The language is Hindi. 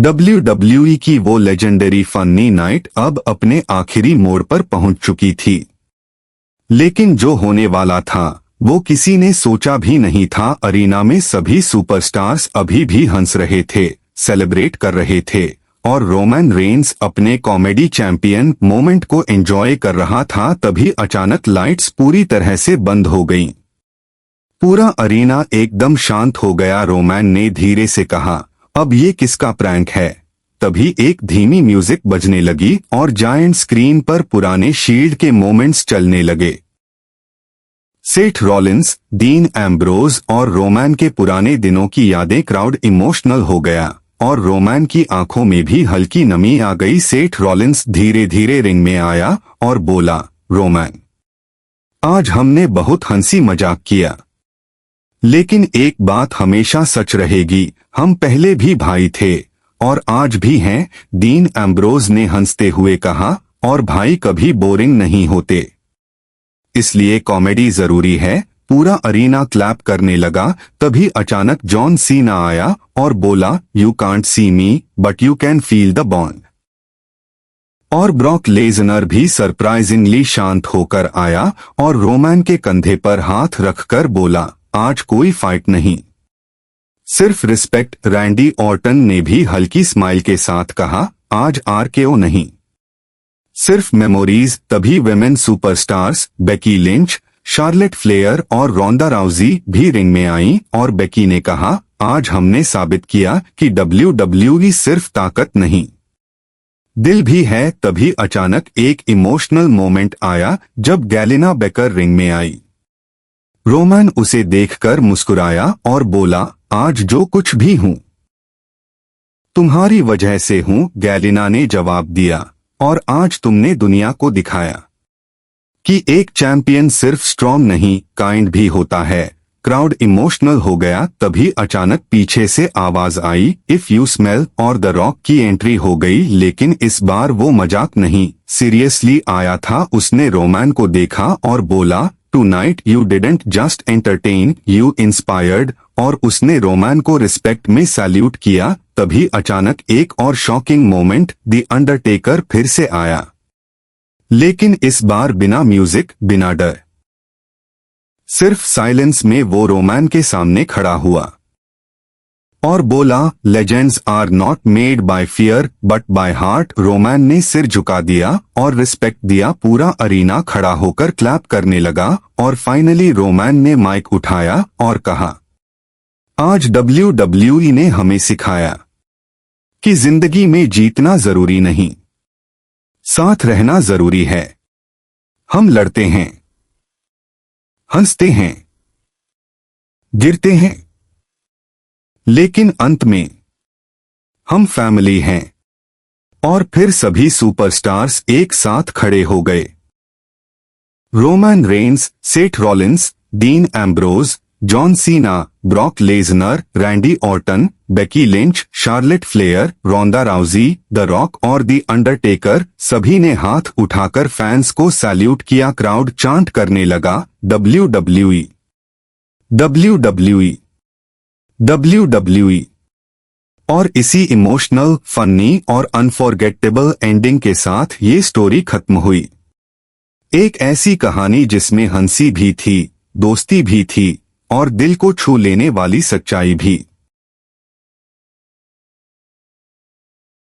WWE की वो लेजेंडरी फनी नाइट अब अपने आखिरी मोड़ पर पहुंच चुकी थी, लेकिन जो होने वाला था वो किसी ने सोचा भी नहीं था। अरीना में सभी सुपरस्टार्स अभी भी हंस रहे थे, सेलिब्रेट कर रहे थे और रोमन रेंस अपने कॉमेडी चैंपियन मोमेंट को एंजॉय कर रहा था। तभी अचानक लाइट्स पूरी तरह से बंद हो गईं। पूरा अरीना एकदम शांत हो गया। रोमन ने धीरे से कहा, अब ये किसका प्रैंक है? तभी एक धीमी म्यूजिक बजने लगी और जायंट स्क्रीन पर पुराने शील्ड के मोमेंट्स चलने लगे। सेथ रॉलिंस, डीन एम्ब्रोज और रोमन के पुराने दिनों की यादें। क्राउड इमोशनल हो गया और रोमन की आंखों में भी हल्की नमी आ गई। सेथ रॉलिंस धीरे धीरे रिंग में आया और बोला, रोमन, आज हमने बहुत हंसी मजाक किया, लेकिन एक बात हमेशा सच रहेगी, हम पहले भी भाई थे और आज भी हैं। डीन एम्ब्रोज ने हंसते हुए कहा, और भाई कभी बोरिंग नहीं होते, इसलिए कॉमेडी जरूरी है। पूरा अरीना क्लैप करने लगा। तभी अचानक जॉन सीना आया और बोला, you can't see me but you can feel the bond. और ब्रॉक लेजनर भी सरप्राइजिंगली शांत होकर आया और रोमन के कंधे पर हाथ रखकर बोला, आज कोई फाइट नहीं, सिर्फ रिस्पेक्ट। रैंडी ऑर्टन ने भी हल्की स्माइल के साथ कहा, आज आरकेओ नहीं, सिर्फ मेमोरीज। तभी women superstars Beki Lynch, Charlotte flare और रोंडा राउजी भी रिंग में आईं और बेकी ने कहा, आज हमने साबित किया कि WWE सिर्फ ताकत नहीं, दिल भी है। तभी अचानक एक इमोशनल मोमेंट आया जब गैलिना बेकर रिंग में आई। रोमन उसे देखकर मुस्कुराया और बोला, आज जो कुछ भी हूं तुम्हारी वजह से हूं। गैलिना ने जवाब दिया, और आज तुमने दुनिया को दिखाया कि एक चैंपियन सिर्फ स्ट्रॉन्ग नहीं, काइंड भी होता है। क्राउड इमोशनल हो गया। तभी अचानक पीछे से आवाज आई, इफ यू स्मेल। और द रॉक की एंट्री हो गई, लेकिन इस बार वो मजाक नहीं, सीरियसली आया था। उसने रोमन को देखा और बोला, tonight you didn't just entertain, you inspired. और उसने रोमन को रिस्पेक्ट में सैल्यूट किया। तभी अचानक एक और शॉकिंग मोमेंट, द अंडरटेकर फिर से आया, लेकिन इस बार बिना म्यूजिक, बिना डर, सिर्फ साइलेंस में वो रोमन के सामने खड़ा हुआ और बोला, legends are not made by fear but by heart. Roman ने सिर झुका दिया और रिस्पेक्ट दिया। पूरा अरीना खड़ा होकर क्लैप करने लगा और फाइनली रोमन ने माइक उठाया और कहा, आज WWE ने हमें सिखाया कि जिंदगी में जीतना जरूरी नहीं, साथ रहना जरूरी है। हम लड़ते हैं, हंसते हैं, गिरते हैं, लेकिन अंत में हम फैमिली हैं। और फिर सभी सुपरस्टार्स एक साथ खड़े हो गए। Roman Reigns, Seth Rollins, Dean Ambrose, John Cena, Brock Lesnar, Randy Orton, Becky Lynch, Charlotte Flair, Ronda Rousey, the Rock और द अंडरटेकर सभी ने हाथ उठाकर फैंस को सैल्यूट किया। क्राउड चांट करने लगा, WWE, WWE, WWE। और इसी इमोशनल, फनी और अनफॉरगेटेबल एंडिंग के साथ ये स्टोरी खत्म हुई। एक ऐसी कहानी जिसमें हंसी भी थी, दोस्ती भी थी और दिल को छू लेने वाली सच्चाई भी।